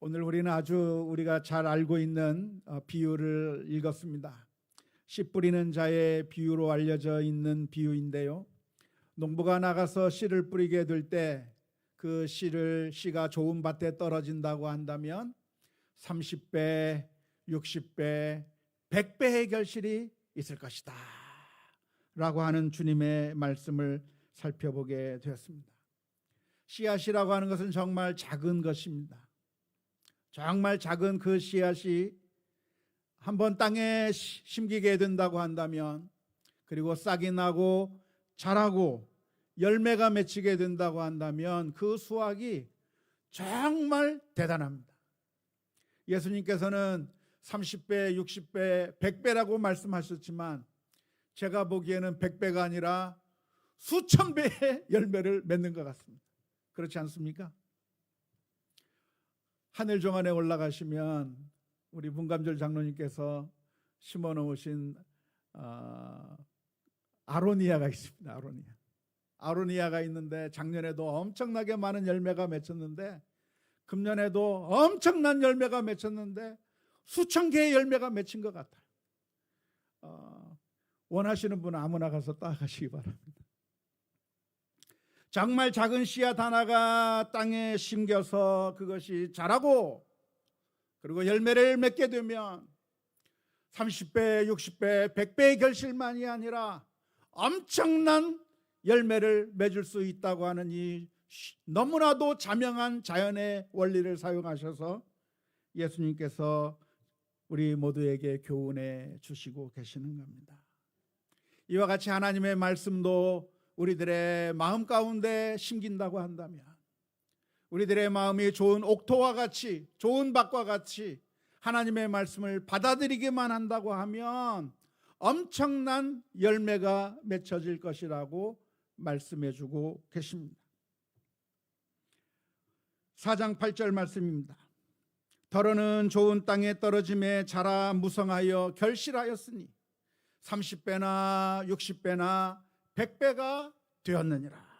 오늘 우리는 아주 우리가 잘 알고 있는 비유를 읽었습니다. 씨 뿌리는 자의 비유로 알려져 있는 비유인데요. 농부가 나가서 씨를 뿌리게 될 때 그 씨가 좋은 밭에 떨어진다고 한다면 30배, 60배, 100배의 결실이 있을 것이다 라고 하는 주님의 말씀을 살펴보게 되었습니다. 씨앗이라고 하는 것은 정말 작은 것입니다. 정말 작은 그 씨앗이 한번 땅에 심기게 된다고 한다면, 그리고 싹이 나고 자라고 열매가 맺히게 된다고 한다면 그 수확이 정말 대단합니다. 예수님께서는 30배, 60배, 100배라고 말씀하셨지만 제가 보기에는 100배가 아니라 수천 배의 열매를 맺는 것 같습니다. 그렇지 않습니까? 하늘 정원에 올라가시면 우리 문감절 장로님께서 심어 놓으신 아로니아가 있습니다. 아로니아가 있는데 작년에도 엄청나게 많은 열매가 맺혔는데, 금년에도 엄청난 열매가 맺혔는데 수천 개의 열매가 맺힌 것 같아요. 원하시는 분은 아무나 가서 따가시기 바랍니다. 정말 작은 씨앗 하나가 땅에 심겨서 그것이 자라고 그리고 열매를 맺게 되면 30배, 60배, 100배의 결실만이 아니라 엄청난 열매를 맺을 수 있다고 하는 이 너무나도 자명한 자연의 원리를 사용하셔서 예수님께서 우리 모두에게 교훈해 주시고 계시는 겁니다. 이와 같이 하나님의 말씀도 우리들의 마음 가운데 심긴다고 한다면, 우리들의 마음이 좋은 옥토와 같이, 좋은 밭과 같이 하나님의 말씀을 받아들이기만 한다고 하면 엄청난 열매가 맺혀질 것이라고 말씀해 주고 계십니다. 4장 8절 말씀입니다. 더러는 좋은 땅에 떨어짐에 자라 무성하여 결실하였으니 30배나 60배나 100배가 되었느니라.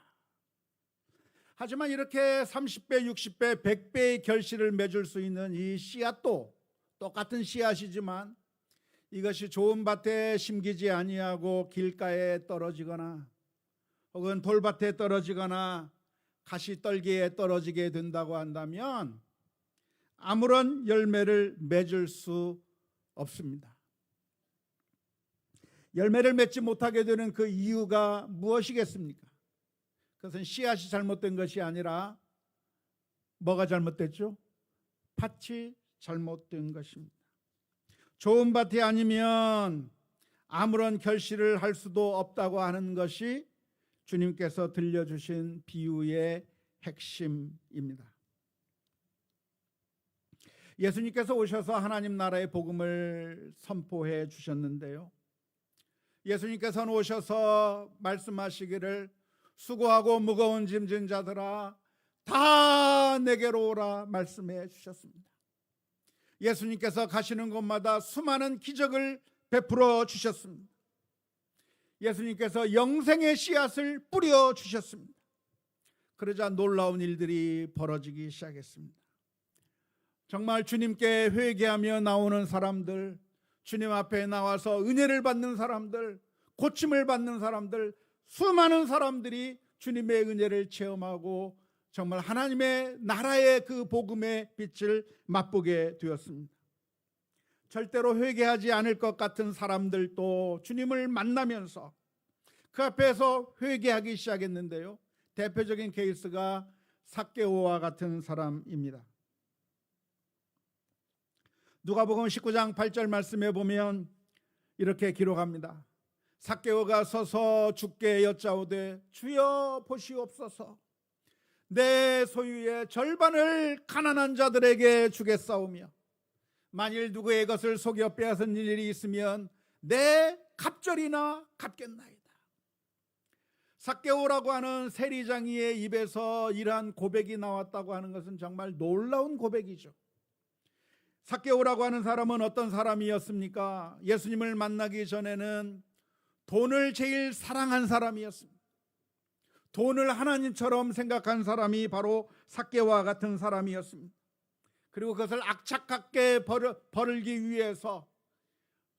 하지만 이렇게 30배, 60배, 100배의 결실을 맺을 수 있는 이 씨앗도 똑같은 씨앗이지만 이것이 좋은 밭에 심기지 아니하고 길가에 떨어지거나 혹은 돌밭에 떨어지거나 가시떨기에 떨어지게 된다고 한다면 아무런 열매를 맺을 수 없습니다. 열매를 맺지 못하게 되는 그 이유가 무엇이겠습니까? 그것은 씨앗이 잘못된 것이 아니라 뭐가 잘못됐죠? 밭이 잘못된 것입니다. 좋은 밭이 아니면 아무런 결실을 할 수도 없다고 하는 것이 주님께서 들려주신 비유의 핵심입니다. 예수님께서 오셔서 하나님 나라의 복음을 선포해 주셨는데요, 예수님께서는 오셔서 말씀하시기를 수고하고 무거운 짐진 자들아 다 내게로 오라 말씀해 주셨습니다. 예수님께서 가시는 곳마다 수많은 기적을 베풀어 주셨습니다. 예수님께서 영생의 씨앗을 뿌려 주셨습니다. 그러자 놀라운 일들이 벌어지기 시작했습니다. 정말 주님께 회개하며 나오는 사람들, 주님 앞에 나와서 은혜를 받는 사람들, 고침을 받는 사람들, 수많은 사람들이 주님의 은혜를 체험하고 정말 하나님의 나라의 그 복음의 빛을 맛보게 되었습니다. 절대로 회개하지 않을 것 같은 사람들도 주님을 만나면서 그 앞에서 회개하기 시작했는데요, 대표적인 케이스가 삭개오와 같은 사람입니다. 누가복음 19장 8절 말씀에 보면 이렇게 기록합니다. 삭개오가 서서 주께 여짜오되 주여 보시옵소서, 내 소유의 절반을 가난한 자들에게 주겠사오며 만일 누구의 것을 속여 빼앗은 일이 있으면 내 갑절이나 갚겠나이다. 삭개오라고 하는 세리장이의 입에서 이러한 고백이 나왔다고 하는 것은 정말 놀라운 고백이죠. 삭개오라고 하는 사람은 어떤 사람이었습니까? 예수님을 만나기 전에는 돈을 제일 사랑한 사람이었습니다. 돈을 하나님처럼 생각한 사람이 바로 삭개오와 같은 사람이었습니다. 그리고 그것을 악착같게 벌기 위해서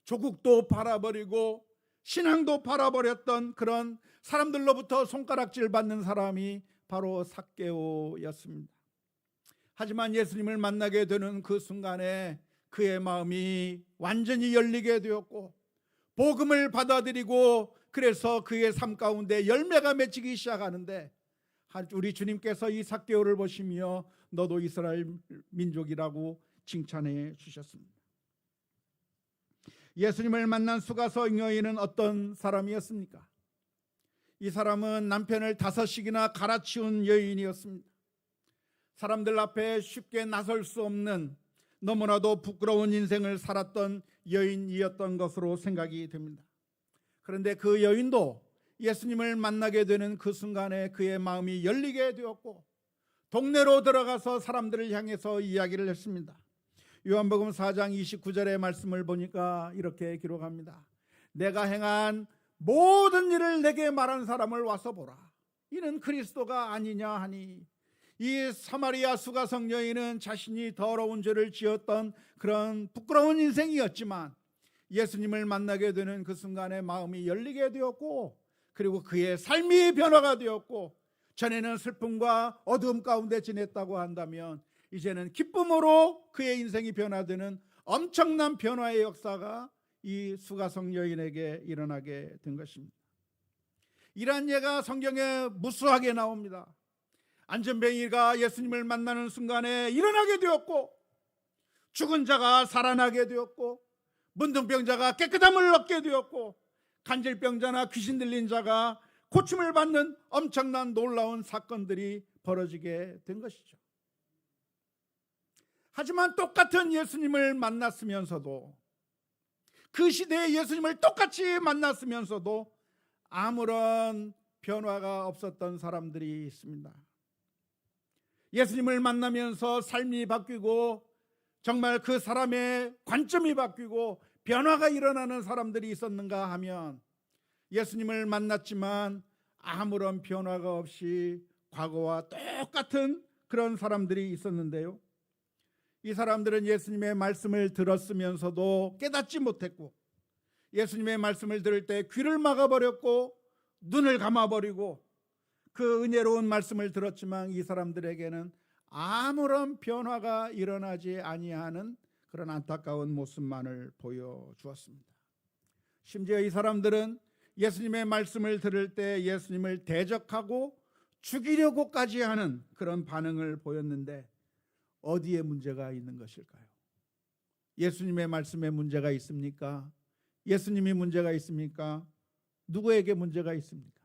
조국도 팔아버리고 신앙도 팔아버렸던 그런 사람들로부터 손가락질 받는 사람이 바로 삭개오였습니다. 하지만 예수님을 만나게 되는 그 순간에 그의 마음이 완전히 열리게 되었고 복음을 받아들이고 그래서 그의 삶 가운데 열매가 맺히기 시작하는데 우리 주님께서 이 삭개오를 보시며 너도 이스라엘 민족이라고 칭찬해 주셨습니다. 예수님을 만난 수가성 여인은 어떤 사람이었습니까? 이 사람은 남편을 5씩이나 갈아치운 여인이었습니다. 사람들 앞에 쉽게 나설 수 없는 너무나도 부끄러운 인생을 살았던 여인이었던 것으로 생각이 됩니다. 그런데 그 여인도 예수님을 만나게 되는 그 순간에 그의 마음이 열리게 되었고 동네로 들어가서 사람들을 향해서 이야기를 했습니다. 요한복음 4장 29절의 말씀을 보니까 이렇게 기록합니다. 내가 행한 모든 일을 내게 말한 사람을 와서 보라. 이는 그리스도가 아니냐 하니, 이 사마리아 수가성 여인은 자신이 더러운 죄를 지었던 그런 부끄러운 인생이었지만 예수님을 만나게 되는 그 순간에 마음이 열리게 되었고 그리고 그의 삶이 변화가 되었고 전에는 슬픔과 어두움 가운데 지냈다고 한다면 이제는 기쁨으로 그의 인생이 변화되는 엄청난 변화의 역사가 이 수가성 여인에게 일어나게 된 것입니다. 이러한 예가 성경에 무수하게 나옵니다. 안전뱅이가 예수님을 만나는 순간에 일어나게 되었고 죽은 자가 살아나게 되었고 문둥병자가 깨끗함을 얻게 되었고 간질병자나 귀신 들린 자가 고침을 받는 엄청난 놀라운 사건들이 벌어지게 된 것이죠. 하지만 똑같은 예수님을 만났으면서도 그 시대의 예수님을 똑같이 만났으면서도 아무런 변화가 없었던 사람들이 있습니다. 예수님을 만나면서 삶이 바뀌고 정말 그 사람의 관점이 바뀌고 변화가 일어나는 사람들이 있었는가 하면 예수님을 만났지만 아무런 변화가 없이 과거와 똑같은 그런 사람들이 있었는데요. 이 사람들은 예수님의 말씀을 들었으면서도 깨닫지 못했고 예수님의 말씀을 들을 때 귀를 막아버렸고 눈을 감아버리고 그 은혜로운 말씀을 들었지만 이 사람들에게는 아무런 변화가 일어나지 아니하는 그런 안타까운 모습만을 보여주었습니다. 심지어 이 사람들은 예수님의 말씀을 들을 때 예수님을 대적하고 죽이려고까지 하는 그런 반응을 보였는데 어디에 문제가 있는 것일까요? 예수님의 말씀에 문제가 있습니까? 예수님이 문제가 있습니까? 누구에게 문제가 있습니까?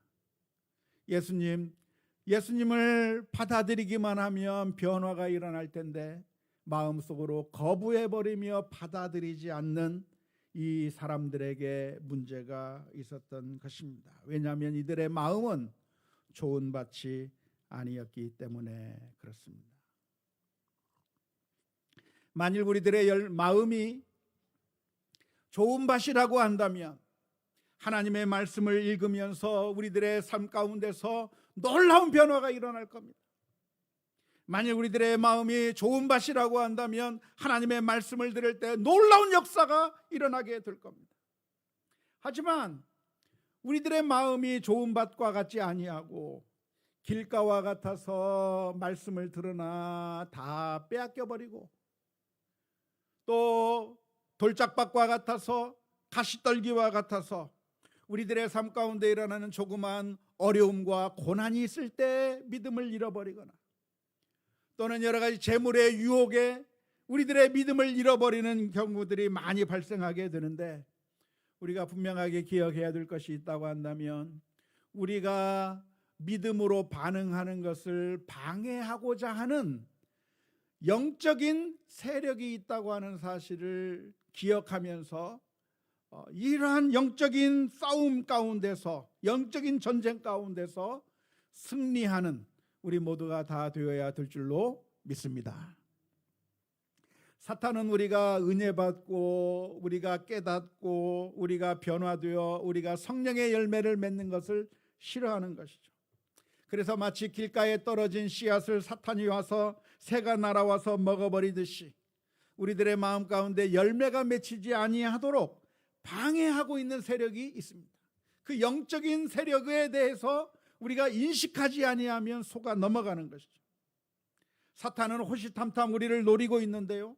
예수님을 받아들이기만 하면 변화가 일어날 텐데 마음속으로 거부해버리며 받아들이지 않는 이 사람들에게 문제가 있었던 것입니다. 왜냐하면 이들의 마음은 좋은 밭이 아니었기 때문에 그렇습니다. 만일 우리들의 마음이 좋은 밭이라고 한다면 하나님의 말씀을 읽으면서 우리들의 삶 가운데서 놀라운 변화가 일어날 겁니다. 만일 우리들의 마음이 좋은 밭이라고 한다면 하나님의 말씀을 들을 때 놀라운 역사가 일어나게 될 겁니다. 하지만 우리들의 마음이 좋은 밭과 같지 아니하고 길가와 같아서 말씀을 들으나 다 빼앗겨버리고 또 돌짝밭과 같아서 가시떨기와 같아서 우리들의 삶 가운데 일어나는 조그마한 어려움과 고난이 있을 때 믿음을 잃어버리거나 또는 여러 가지 재물의 유혹에 우리들의 믿음을 잃어버리는 경우들이 많이 발생하게 되는데 우리가 분명하게 기억해야 될 것이 있다고 한다면 우리가 믿음으로 반응하는 것을 방해하고자 하는 영적인 세력이 있다고 하는 사실을 기억하면서 이러한 영적인 싸움 가운데서 영적인 전쟁 가운데서 승리하는 우리 모두가 다 되어야 될 줄로 믿습니다. 사탄은 우리가 은혜 받고 우리가 깨닫고 우리가 변화되어 우리가 성령의 열매를 맺는 것을 싫어하는 것이죠. 그래서 마치 길가에 떨어진 씨앗을 사탄이 와서 새가 날아와서 먹어버리듯이 우리들의 마음 가운데 열매가 맺히지 아니하도록 방해하고 있는 세력이 있습니다. 그 영적인 세력에 대해서 우리가 인식하지 아니하면 속아 넘어가는 것이죠. 사탄은 호시탐탐 우리를 노리고 있는데요,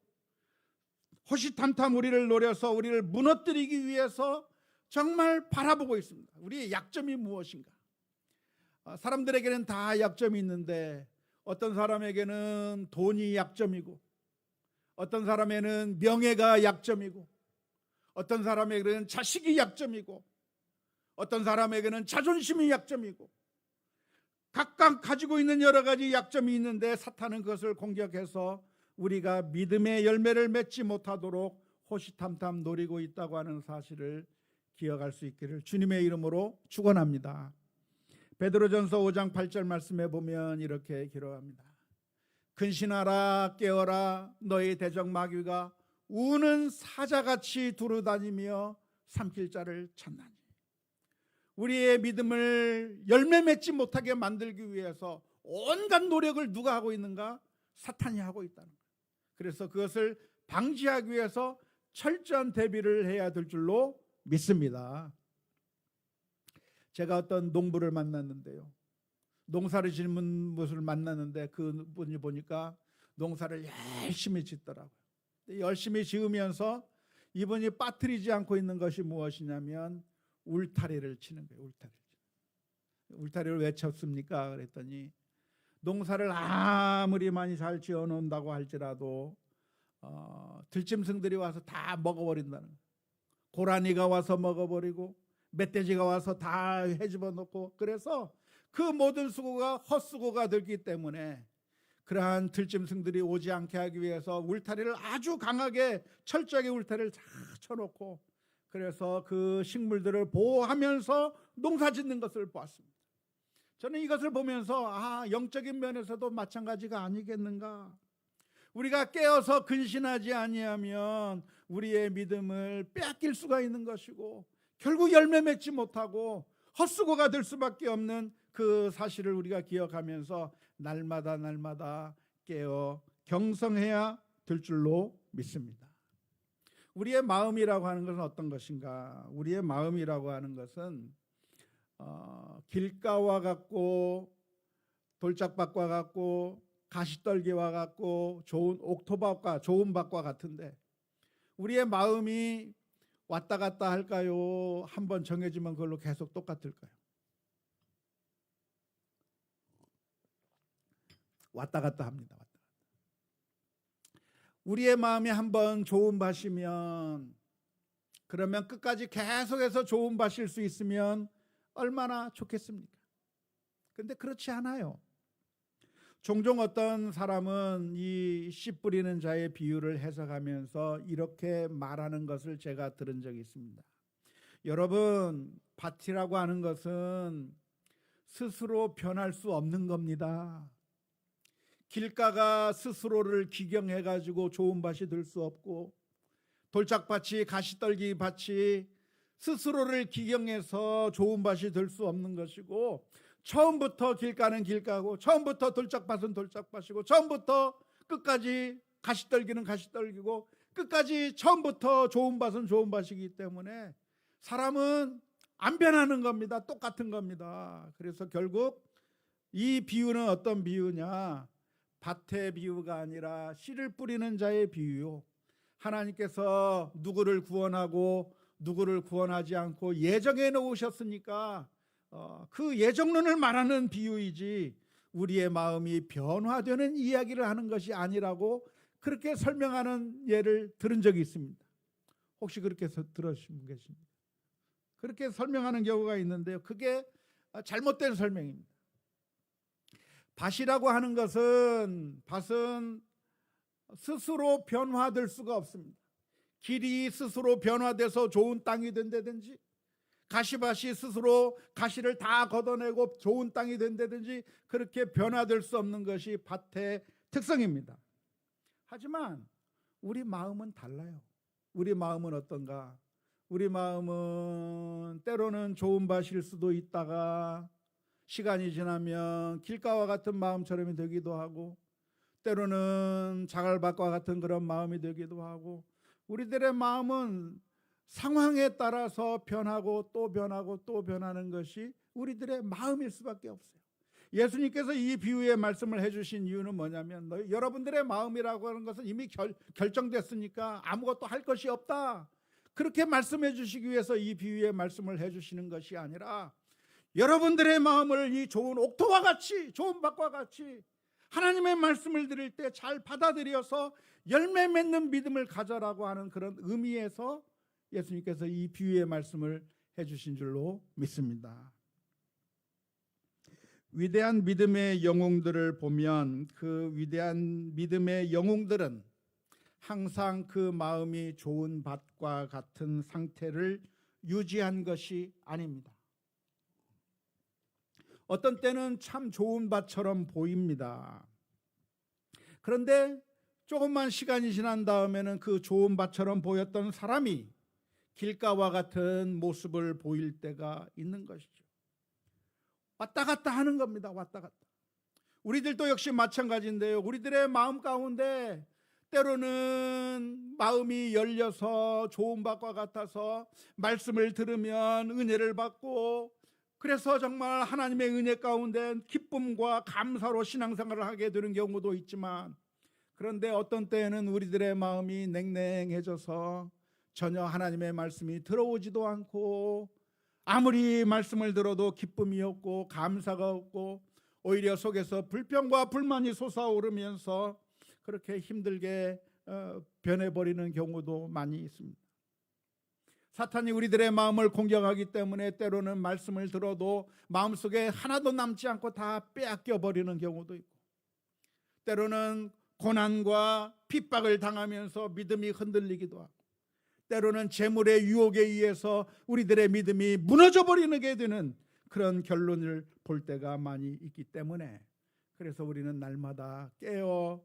호시탐탐 우리를 노려서 우리를 무너뜨리기 위해서 정말 바라보고 있습니다. 우리의 약점이 무엇인가? 사람들에게는 다 약점이 있는데 어떤 사람에게는 돈이 약점이고, 어떤 사람에게는 명예가 약점이고, 어떤 사람에게는 자식이 약점이고, 어떤 사람에게는 자존심이 약점이고, 각각 가지고 있는 여러 가지 약점이 있는데 사탄은 그것을 공격해서 우리가 믿음의 열매를 맺지 못하도록 호시탐탐 노리고 있다고 하는 사실을 기억할 수 있기를 주님의 이름으로 축원합니다. 베드로전서 5장 8절 말씀에 보면 이렇게 기록합니다. 근신하라, 깨어라, 너희 대적 마귀가 우는 사자같이 두루다니며 삼킬 자를 찾나니. 우리의 믿음을 열매 맺지 못하게 만들기 위해서 온갖 노력을 누가 하고 있는가? 사탄이 하고 있다는 거예요. 그래서 그것을 방지하기 위해서 철저한 대비를 해야 될 줄로 믿습니다. 제가 어떤 농부를 만났는데요, 농사를 짓는 분을 만났는데 그분이 보니까 농사를 열심히 짓더라고요. 열심히 지으면서 이분이 빠뜨리지 않고 있는 것이 무엇이냐면 울타리를 치는 거예요. 울타리를 왜 쳤습니까? 그랬더니 농사를 아무리 많이 잘 지어 놓는다고 할지라도 들짐승들이 와서 다 먹어버린다는 거예요. 고라니가 와서 먹어버리고 멧돼지가 와서 다 헤집어 놓고, 그래서 그 모든 수고가 헛수고가 되기 때문에 그러한 들짐승들이 오지 않게 하기 위해서 울타리를 아주 강하게 철저하게 울타리를 잘 쳐놓고, 그래서 그 식물들을 보호하면서 농사 짓는 것을 보았습니다. 저는 이것을 보면서 영적인 면에서도 마찬가지가 아니겠는가. 우리가 깨어서 근신하지 아니하면 우리의 믿음을 빼앗길 수가 있는 것이고 결국 열매 맺지 못하고 헛수고가 될 수밖에 없는 그 사실을 우리가 기억하면서 날마다 깨어 경성해야 될 줄로 믿습니다. 우리의 마음이라고 하는 것은 어떤 것인가? 우리의 마음이라고 하는 것은 길가와 같고 돌짝밭과 같고 가시떨기와 같고 좋은 옥토밭과 좋은 밭과 같은데, 우리의 마음이 왔다 갔다 할까요? 한번 정해지면 그걸로 계속 똑같을까요? 왔다 갔다 합니다. 우리의 마음이 한번 좋은 밭이면, 그러면 끝까지 계속해서 좋은 밭일 수 있으면 얼마나 좋겠습니까? 그런데 그렇지 않아요. 종종 어떤 사람은 이 씨 뿌리는 자의 비유를 해석하면서 이렇게 말하는 것을 제가 들은 적이 있습니다. 여러분, 밭이라고 하는 것은 스스로 변할 수 없는 겁니다. 길가가 스스로를 기경해 가지고 좋은 밭이 될 수 없고, 돌짝밭이 가시떨기 밭이 스스로를 기경해서 좋은 밭이 될 수 없는 것이고, 처음부터 길가는 길가고 처음부터 돌짝밭은 돌짝밭이고 처음부터 끝까지 가시떨기는 가시떨기고 끝까지 처음부터 좋은 밭은 좋은 밭이기 때문에 사람은 안 변하는 겁니다. 똑같은 겁니다. 그래서 결국 이 비유는 어떤 비유냐? 밭의 비유가 아니라 씨를 뿌리는 자의 비유요. 하나님께서 누구를 구원하고 누구를 구원하지 않고 예정해 놓으셨으니까 그 예정론을 말하는 비유이지 우리의 마음이 변화되는 이야기를 하는 것이 아니라고 그렇게 설명하는 예를 들은 적이 있습니다. 혹시 그렇게 들으신 분 계십니까? 그렇게 설명하는 경우가 있는데요, 그게 잘못된 설명입니다. 밭이라고 하는 것은, 밭은 스스로 변화될 수가 없습니다. 길이 스스로 변화돼서 좋은 땅이 된다든지, 가시밭이 스스로 가시를 다 걷어내고 좋은 땅이 된다든지 그렇게 변화될 수 없는 것이 밭의 특성입니다. 하지만 우리 마음은 달라요. 우리 마음은 어떤가? 우리 마음은 때로는 좋은 밭일 수도 있다가 시간이 지나면 길가와 같은 마음처럼 되기도 하고, 때로는 자갈밭과 같은 그런 마음이 되기도 하고, 우리들의 마음은 상황에 따라서 변하고 또 변하고 또 변하는 것이 우리들의 마음일 수밖에 없어요. 예수님께서 이 비유의 말씀을 해주신 이유는 뭐냐면, 여러분들의 마음이라고 하는 것은 이미 결정됐으니까 아무것도 할 것이 없다, 그렇게 말씀해 주시기 위해서 이 비유의 말씀을 해주시는 것이 아니라, 여러분들의 마음을 이 좋은 옥토와 같이, 좋은 밭과 같이 하나님의 말씀을 들을 때 잘 받아들여서 열매 맺는 믿음을 가져라고 하는 그런 의미에서 예수님께서 이 비유의 말씀을 해주신 줄로 믿습니다. 위대한 믿음의 영웅들을 보면 그 위대한 믿음의 영웅들은 항상 그 마음이 좋은 밭과 같은 상태를 유지한 것이 아닙니다. 어떤 때는 참 좋은 밭처럼 보입니다. 그런데 조금만 시간이 지난 다음에는 그 좋은 밭처럼 보였던 사람이 길가와 같은 모습을 보일 때가 있는 것이죠. 왔다 갔다 하는 겁니다. 왔다 갔다. 우리들도 역시 마찬가지인데요. 우리들의 마음 가운데 때로는 마음이 열려서 좋은 밭과 같아서 말씀을 들으면 은혜를 받고, 그래서 정말 하나님의 은혜 가운데 기쁨과 감사로 신앙생활을 하게 되는 경우도 있지만, 그런데 어떤 때에는 우리들의 마음이 냉랭해져서 전혀 하나님의 말씀이 들어오지도 않고, 아무리 말씀을 들어도 기쁨이 없고 감사가 없고, 오히려 속에서 불평과 불만이 솟아오르면서 그렇게 힘들게 변해버리는 경우도 많이 있습니다. 사탄이 우리들의 마음을 공격하기 때문에 때로는 말씀을 들어도 마음속에 하나도 남지 않고 다 빼앗겨 버리는 경우도 있고, 때로는 고난과 핍박을 당하면서 믿음이 흔들리기도 하고, 때로는 재물의 유혹에 의해서 우리들의 믿음이 무너져 버리게 되는 그런 결론을 볼 때가 많이 있기 때문에, 그래서 우리는 날마다 깨어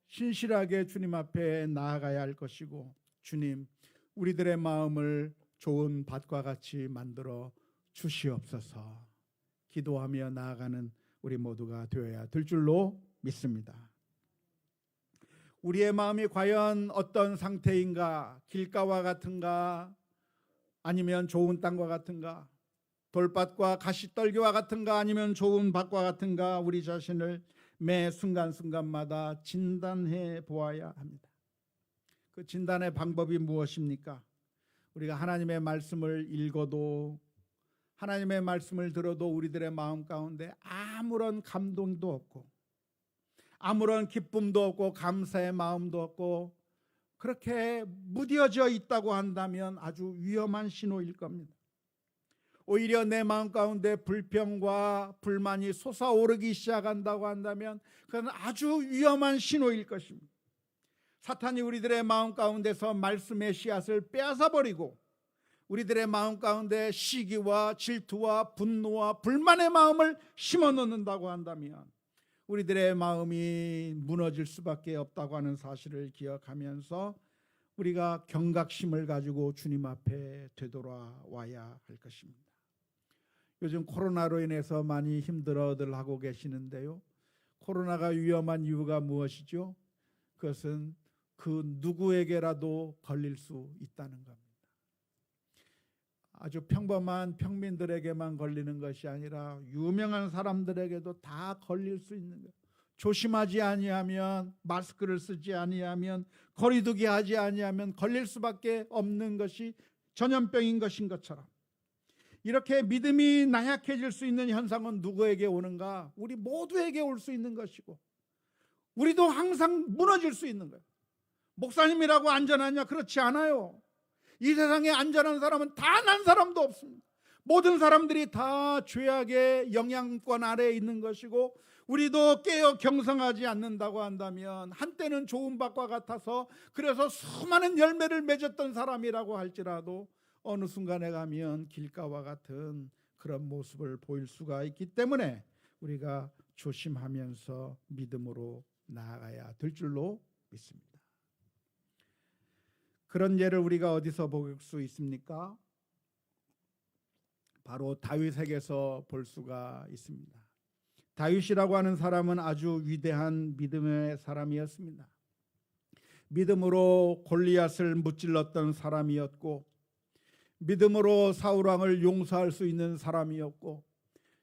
신실하게 주님 앞에 나아가야 할 것이고, 주님, 우리들의 마음을 좋은 밭과 같이 만들어 주시옵소서 기도하며 나아가는 우리 모두가 되어야 될 줄로 믿습니다. 우리의 마음이 과연 어떤 상태인가? 길가와 같은가? 아니면 좋은 땅과 같은가? 돌밭과 가시떨기와 같은가? 아니면 좋은 밭과 같은가? 우리 자신을 매 순간순간마다 진단해 보아야 합니다. 그 진단의 방법이 무엇입니까? 우리가 하나님의 말씀을 읽어도, 하나님의 말씀을 들어도 우리들의 마음 가운데 아무런 감동도 없고, 아무런 기쁨도 없고, 감사의 마음도 없고, 그렇게 무뎌져 있다고 한다면 아주 위험한 신호일 겁니다. 오히려 내 마음 가운데 불평과 불만이 솟아오르기 시작한다고 한다면 그건 아주 위험한 신호일 것입니다. 사탄이 우리들의 마음 가운데서 말씀의 씨앗을 빼앗아버리고, 우리들의 마음 가운데 시기와 질투와 분노와 불만의 마음을 심어놓는다고 한다면 우리들의 마음이 무너질 수밖에 없다고 하는 사실을 기억하면서 우리가 경각심을 가지고 주님 앞에 되돌아와야 할 것입니다. 요즘 코로나로 인해서 많이 힘들어들 하고 계시는데요, 코로나가 위험한 이유가 무엇이죠? 그것은 그 누구에게라도 걸릴 수 있다는 겁니다. 아주 평범한 평민들에게만 걸리는 것이 아니라 유명한 사람들에게도 다 걸릴 수 있는 거예요. 조심하지 아니하면, 마스크를 쓰지 아니하면, 거리두기 하지 아니하면 걸릴 수밖에 없는 것이 전염병인 것인 것처럼, 이렇게 믿음이 나약해질 수 있는 현상은 누구에게 오는가? 우리 모두에게 올 수 있는 것이고, 우리도 항상 무너질 수 있는 거예요. 목사님이라고 안전하냐? 그렇지 않아요. 이 세상에 안전한 사람은 단 한 사람도 없습니다. 모든 사람들이 다 죄악의 영향권 아래에 있는 것이고, 우리도 깨어 경성하지 않는다고 한다면 한때는 좋은 밭과 같아서 그래서 수많은 열매를 맺었던 사람이라고 할지라도 어느 순간에 가면 길가와 같은 그런 모습을 보일 수가 있기 때문에 우리가 조심하면서 믿음으로 나아가야 될 줄로 믿습니다. 그런 예를 우리가 어디서 볼 수 있습니까? 바로 다윗에게서 볼 수가 있습니다. 다윗이라고 하는 사람은 아주 위대한 믿음의 사람이었습니다. 믿음으로 골리앗을 무찔렀던 사람이었고, 믿음으로 사울왕을 용서할 수 있는 사람이었고,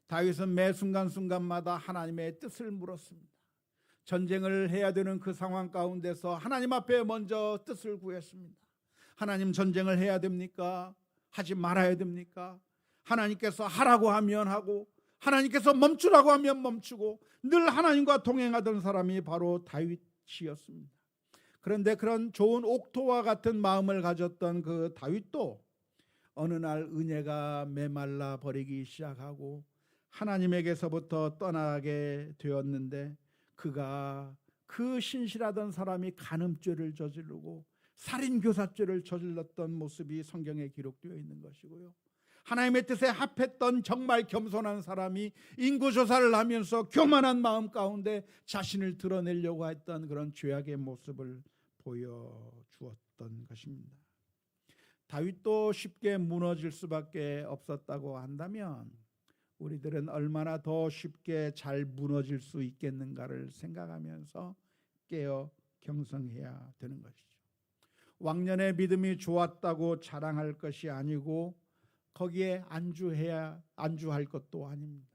다윗은 매 순간순간마다 하나님의 뜻을 물었습니다. 전쟁을 해야 되는 그 상황 가운데서 하나님 앞에 먼저 뜻을 구했습니다. 하나님, 전쟁을 해야 됩니까? 하지 말아야 됩니까? 하나님께서 하라고 하면 하고, 하나님께서 멈추라고 하면 멈추고, 늘 하나님과 동행하던 사람이 바로 다윗이었습니다. 그런데 그런 좋은 옥토와 같은 마음을 가졌던 그 다윗도 어느 날 은혜가 메말라 버리기 시작하고 하나님에게서부터 떠나게 되었는데, 그가 그 신실하던 사람이 간음죄를 저지르고 살인교사죄를 저질렀던 모습이 성경에 기록되어 있는 것이고요. 하나님의 뜻에 합했던 정말 겸손한 사람이 인구조사를 하면서 교만한 마음 가운데 자신을 드러내려고 했던 그런 죄악의 모습을 보여주었던 것입니다. 다윗도 쉽게 무너질 수밖에 없었다고 한다면 우리들은 얼마나 더 쉽게 잘 무너질 수 있겠는가를 생각하면서 깨어 경성해야 되는 것이죠. 왕년의 믿음이 좋았다고 자랑할 것이 아니고 거기에 안주할 것도 아닙니다.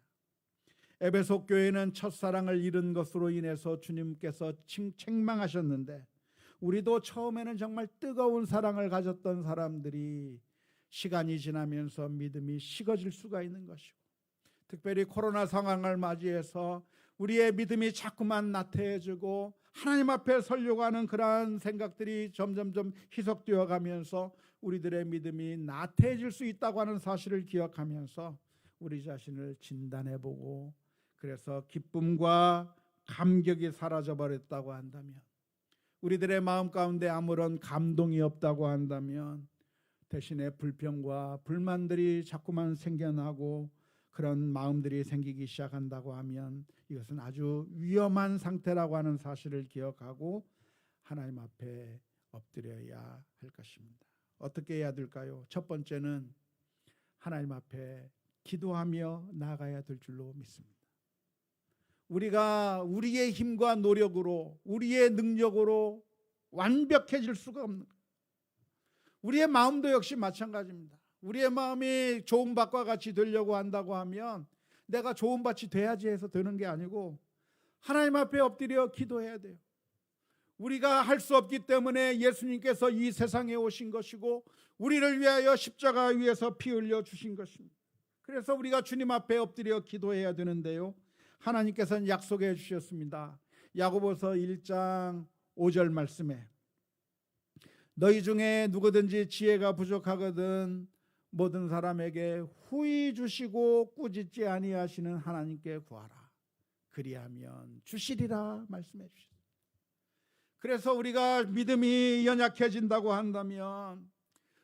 에베소 교회는 첫사랑을 잃은 것으로 인해서 주님께서 책망하셨는데, 우리도 처음에는 정말 뜨거운 사랑을 가졌던 사람들이 시간이 지나면서 믿음이 식어질 수가 있는 것이고, 특별히 코로나 상황을 맞이해서 우리의 믿음이 자꾸만 나태해지고 하나님 앞에 서려고 하는 그러한 생각들이 점점점 희석되어 가면서 우리들의 믿음이 나태해질 수 있다고 하는 사실을 기억하면서 우리 자신을 진단해보고, 그래서 기쁨과 감격이 사라져버렸다고 한다면, 우리들의 마음 가운데 아무런 감동이 없다고 한다면, 대신에 불평과 불만들이 자꾸만 생겨나고 그런 마음들이 생기기 시작한다고 하면 이것은 아주 위험한 상태라고 하는 사실을 기억하고 하나님 앞에 엎드려야 할 것입니다. 어떻게 해야 될까요? 첫 번째는 하나님 앞에 기도하며 나아가야 될 줄로 믿습니다. 우리가 우리의 힘과 노력으로, 우리의 능력으로 완벽해질 수가 없는 거예요. 우리의 마음도 역시 마찬가지입니다. 우리의 마음이 좋은 밭과 같이 되려고 한다고 하면 내가 좋은 밭이 돼야지 해서 되는 게 아니고 하나님 앞에 엎드려 기도해야 돼요. 우리가 할 수 없기 때문에 예수님께서 이 세상에 오신 것이고 우리를 위하여 십자가 위에서 피 흘려 주신 것입니다. 그래서 우리가 주님 앞에 엎드려 기도해야 되는데요, 하나님께서는 약속해 주셨습니다. 야고보서 1장 5절 말씀에 너희 중에 누구든지 지혜가 부족하거든 모든 사람에게 후히 주시고 꾸짖지 아니하시는 하나님께 구하라. 그리하면 주시리라 말씀해 주셨습니다. 그래서 우리가 믿음이 연약해진다고 한다면,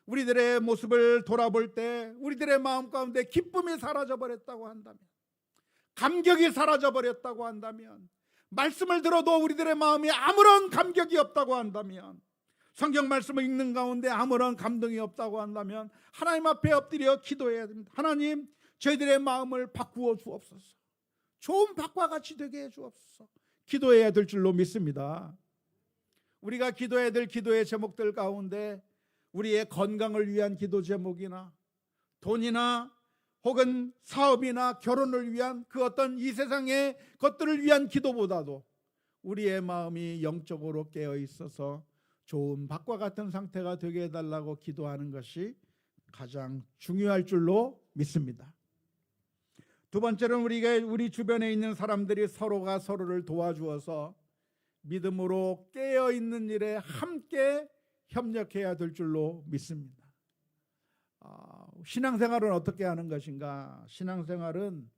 우리들의 모습을 돌아볼 때 우리들의 마음 가운데 기쁨이 사라져버렸다고 한다면, 감격이 사라져버렸다고 한다면, 말씀을 들어도 우리들의 마음이 아무런 감격이 없다고 한다면, 성경 말씀을 읽는 가운데 아무런 감동이 없다고 한다면 하나님 앞에 엎드려 기도해야 됩니다. 하나님, 저희들의 마음을 바꾸어 주옵소서. 좋은 밭과 같이 되게 해 주옵소서. 기도해야 될 줄로 믿습니다. 우리가 기도해야 될 기도의 제목들 가운데 우리의 건강을 위한 기도 제목이나 돈이나 혹은 사업이나 결혼을 위한 그 어떤 이 세상의 것들을 위한 기도보다도 우리의 마음이 영적으로 깨어 있어서 좋은 밭과 같은 상태가 되게 해달라고 기도하는 것이 가장 중요할 줄로 믿습니다. 두 번째는 우리 주변에 있는 사람들이 서로가 서로를 도와주어서 믿음으로 깨어 있는 일에 함께 협력해야 될 줄로 믿습니다. 신앙생활은 어떻게 하는 것인가? 신앙생활은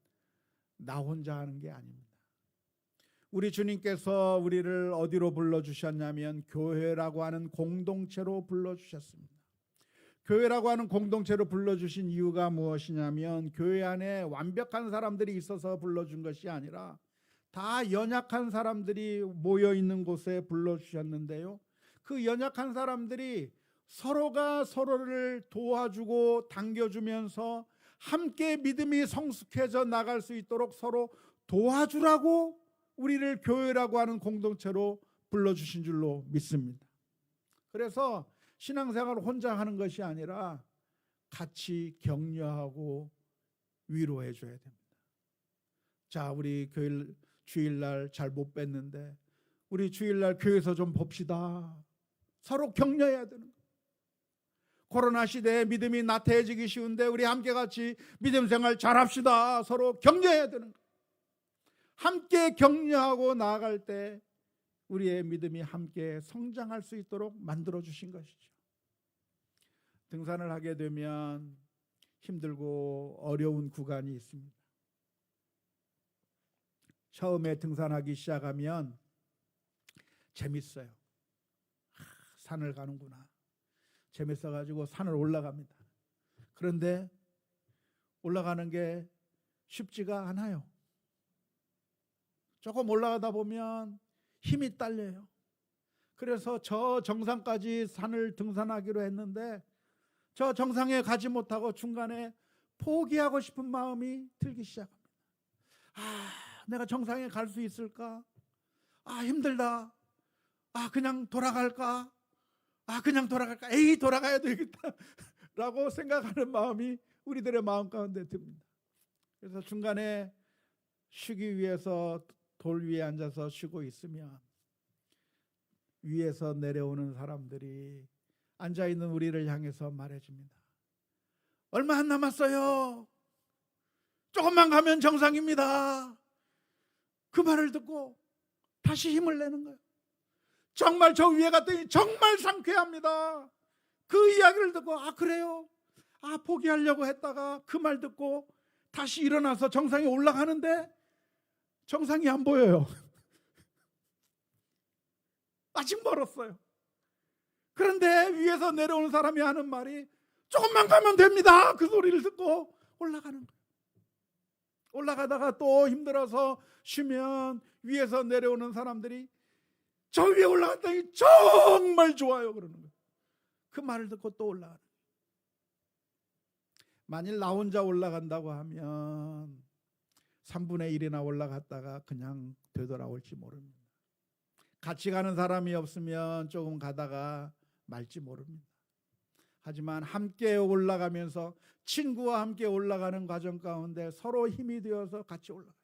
나 혼자 하는 게 아닙니다. 우리 주님께서 우리를 어디로 불러주셨냐면 교회라고 하는 공동체로 불러주셨습니다. 교회라고 하는 공동체로 불러주신 이유가 무엇이냐면, 교회 안에 완벽한 사람들이 있어서 불러준 것이 아니라 다 연약한 사람들이 모여있는 곳에 불러주셨는데요, 그 연약한 사람들이 서로가 서로를 도와주고 당겨주면서 함께 믿음이 성숙해져 나갈 수 있도록 서로 도와주라고 우리를 교회라고 하는 공동체로 불러주신 줄로 믿습니다. 그래서 신앙생활을 혼자 하는 것이 아니라 같이 격려하고 위로해 줘야 됩니다. 자, 우리 주일날 잘 못 뵀는데 우리 주일날 교회에서 좀 봅시다. 서로 격려해야 되는 거예요. 코로나 시대에 믿음이 나태해지기 쉬운데 우리 함께 같이 믿음 생활 잘합시다. 서로 격려해야 되는 거예요. 함께 격려하고 나아갈 때 우리의 믿음이 함께 성장할 수 있도록 만들어 주신 것이죠. 등산을 하게 되면 힘들고 어려운 구간이 있습니다. 처음에 등산하기 시작하면 재밌어요. 산을 가는구나. 재밌어가지고 산을 올라갑니다. 그런데 올라가는 게 쉽지가 않아요. 조금 올라가다 보면 힘이 딸려요. 그래서 저 정상까지 산을 등산하기로 했는데 저 정상에 가지 못하고 중간에 포기하고 싶은 마음이 들기 시작합니다. 내가 정상에 갈 수 있을까? 힘들다. 그냥 돌아갈까? 그냥 돌아갈까? 에이, 돌아가야 되겠다 라고 생각하는 마음이 우리들의 마음 가운데 듭니다. 그래서 중간에 쉬기 위해서 돌 위에 앉아서 쉬고 있으면 위에서 내려오는 사람들이 앉아있는 우리를 향해서 말해줍니다. 얼마 안 남았어요. 조금만 가면 정상입니다. 그 말을 듣고 다시 힘을 내는 거예요. 정말 저 위에 갔더니 정말 상쾌합니다. 그 이야기를 듣고 그래요? 포기하려고 했다가 그 말 듣고 다시 일어나서 정상에 올라가는데 정상이 안 보여요. 아직 멀었어요. 그런데 위에서 내려오는 사람이 하는 말이 조금만 가면 됩니다. 그 소리를 듣고 올라가는 거예요. 올라가다가 또 힘들어서 쉬면 위에서 내려오는 사람들이 저 위에 올라갔더니 정말 좋아요 그러는 거예요. 그 말을 듣고 또 올라가는 거예요. 만일 나 혼자 올라간다고 하면 3분의 1이나 올라갔다가 그냥 되돌아올지 모릅니다. 같이 가는 사람이 없으면 조금 가다가 말지 모릅니다. 하지만 함께 올라가면서 친구와 함께 올라가는 과정 가운데 서로 힘이 되어서 같이 올라가요.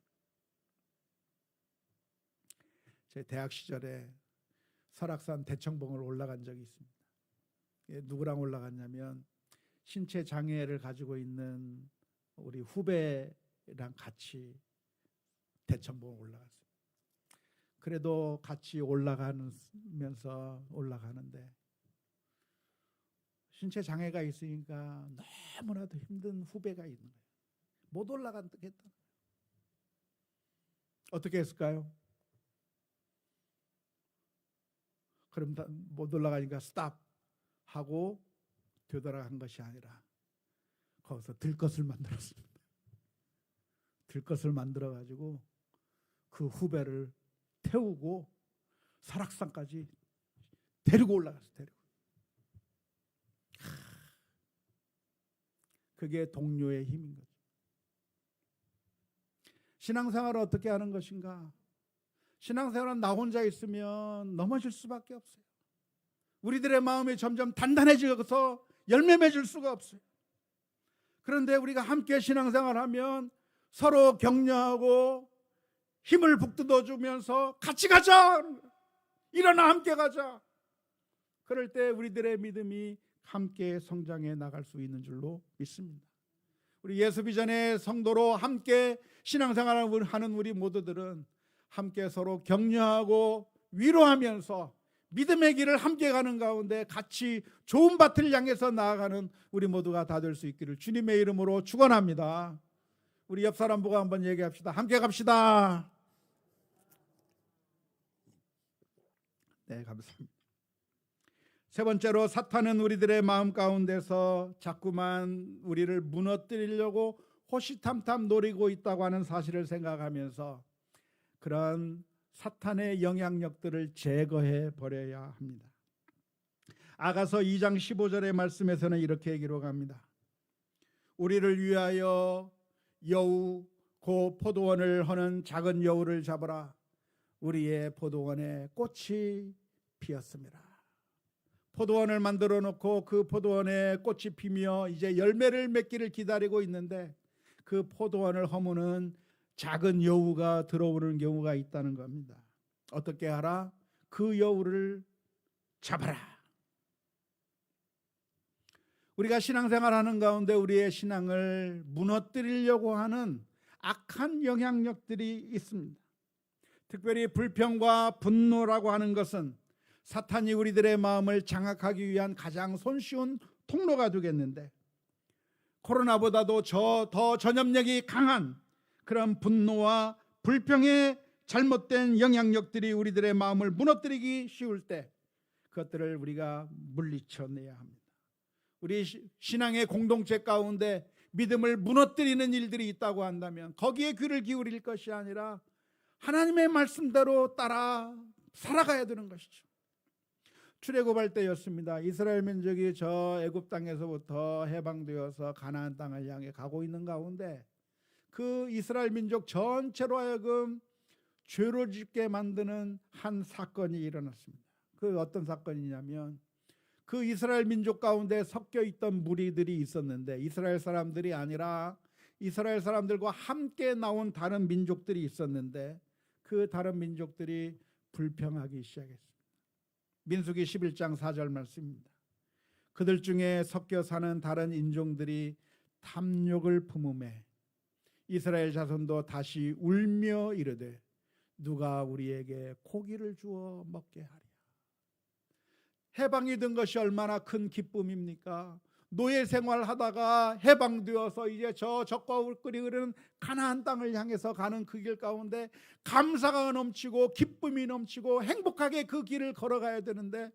제 대학 시절에 설악산 대청봉을 올라간 적이 있습니다. 누구랑 올라갔냐면 신체 장애를 가지고 있는 우리 후배랑 같이 대청봉을 올라갔어요. 그래도 같이 올라가면서 올라가는데 신체 장애가 있으니까 너무나도 힘든 후배가 있는 거예요. 못 올라가겠다. 어떻게 했을까요? 그럼 못 올라가니까 스탑 하고 되돌아간 것이 아니라 거기서 들것을 만들었습니다. 들것을 만들어 가지고 그 후배를 태우고 설악산까지 데리고 올라갔어요. 그게 동료의 힘인 거죠. 신앙생활을 어떻게 하는 것인가? 신앙생활은 나 혼자 있으면 넘어질 수밖에 없어요. 우리들의 마음이 점점 단단해져서 열매 맺을 수가 없어요. 그런데 우리가 함께 신앙생활하면 서로 격려하고 힘을 북돋워주면서 같이 가자, 일어나 함께 가자. 그럴 때 우리들의 믿음이 함께 성장해 나갈 수 있는 줄로 믿습니다. 우리 예수비전의 성도로 함께 신앙생활을 하는 우리 모두들은 함께 서로 격려하고 위로하면서 믿음의 길을 함께 가는 가운데 같이 좋은 밭을 향해서 나아가는 우리 모두가 다 될 수 있기를 주님의 이름으로 축원합니다. 우리 옆 사람 보고 한번 얘기합시다. 함께 갑시다. 네, 감사합니다. 세 번째로, 사탄은 우리들의 마음 가운데서 자꾸만 우리를 무너뜨리려고 호시탐탐 노리고 있다고 하는 사실을 생각하면서 그런 사탄의 영향력들을 제거해 버려야 합니다. 아가서 2장 15절의 말씀에서는 이렇게 기록합니다. 우리를 위하여 여우 그 포도원을 허는 작은 여우를 잡아라. 우리의 포도원에 꽃이 피었습니다. 포도원을 만들어 놓고 그 포도원에 꽃이 피며 이제 열매를 맺기를 기다리고 있는데 그 포도원을 허무는 작은 여우가 들어오는 경우가 있다는 겁니다. 어떻게 하라? 그 여우를 잡아라. 우리가 신앙생활하는 가운데 우리의 신앙을 무너뜨리려고 하는 악한 영향력들이 있습니다. 특별히 불평과 분노라고 하는 것은 사탄이 우리들의 마음을 장악하기 위한 가장 손쉬운 통로가 되겠는데, 코로나보다도 더 전염력이 강한 그런 분노와 불평의 잘못된 영향력들이 우리들의 마음을 무너뜨리기 쉬울 때 그것들을 우리가 물리쳐내야 합니다. 우리 신앙의 공동체 가운데 믿음을 무너뜨리는 일들이 있다고 한다면 거기에 귀를 기울일 것이 아니라 하나님의 말씀대로 따라 살아가야 되는 것이죠. 출애굽할 때였습니다. 이스라엘 민족이 저 애굽 땅에서부터 해방되어서 가나안 땅을 향해 가고 있는 가운데 그 이스라엘 민족 전체로 하여금 죄로 짓게 만드는 한 사건이 일어났습니다. 그 어떤 사건이냐면 그 이스라엘 민족 가운데 섞여 있던 무리들이 있었는데 이스라엘 사람들이 아니라 이스라엘 사람들과 함께 나온 다른 민족들이 있었는데 그 다른 민족들이 불평하기 시작했습니다. 민수기 11장 4절 말씀입니다. 그들 중에 섞여 사는 다른 인종들이 탐욕을 품음에 이스라엘 자손도 다시 울며 이르되 누가 우리에게 고기를 주어 먹게 하랴. 해방이 된 것이 얼마나 큰 기쁨입니까? 노예 생활하다가 해방되어서 이제 저 적과 꿀이 흐르는 가나안 땅을 향해서 가는 그 길 가운데 감사가 넘치고 기쁨이 넘치고 행복하게 그 길을 걸어가야 되는데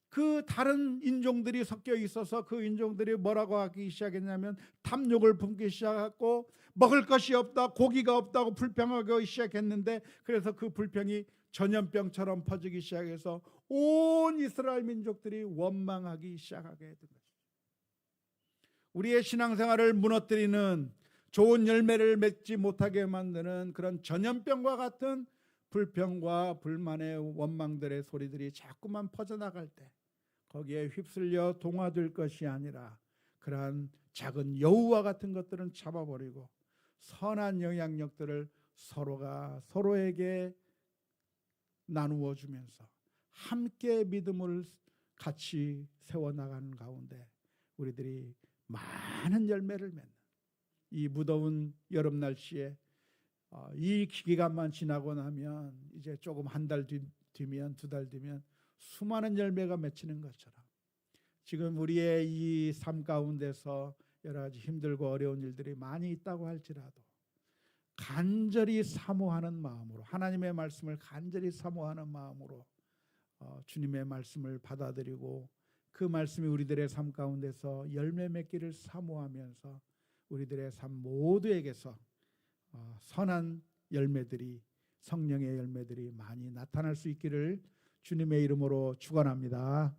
그 다른 인종들이 섞여 있어서 그 인종들이 뭐라고 하기 시작했냐면 탐욕을 품기 시작했고 먹을 것이 없다, 고기가 없다고 불평하기 시작했는데 그래서 그 불평이 전염병처럼 퍼지기 시작해서 온 이스라엘 민족들이 원망하기 시작하게 된 것입니다. 우리의 신앙생활을 무너뜨리는 좋은 열매를 맺지 못하게 만드는 그런 전염병과 같은 불평과 불만의 원망들의 소리들이 자꾸만 퍼져나갈 때 거기에 휩쓸려 동화될 것이 아니라 그러한 작은 여우와 같은 것들은 잡아버리고 선한 영향력들을 서로가 서로에게 나누어 주면서 함께 믿음을 같이 세워나가는 가운데 우리들이 많은 열매를 맺는 이 무더운 여름 날씨에 이 기간만 지나고 나면 이제 조금 한 달 뒤면 두 달 뒤면 수많은 열매가 맺히는 것처럼 지금 우리의 이 삶 가운데서 여러 가지 힘들고 어려운 일들이 많이 있다고 할지라도 간절히 사모하는 마음으로 하나님의 말씀을 간절히 사모하는 마음으로 주님의 말씀을 받아들이고 그 말씀이 우리들의 삶 가운데서 열매 맺기를 사모하면서 우리들의 삶 모두에게서 선한 열매들이 성령의 열매들이 많이 나타날 수 있기를 주님의 이름으로 축원합니다.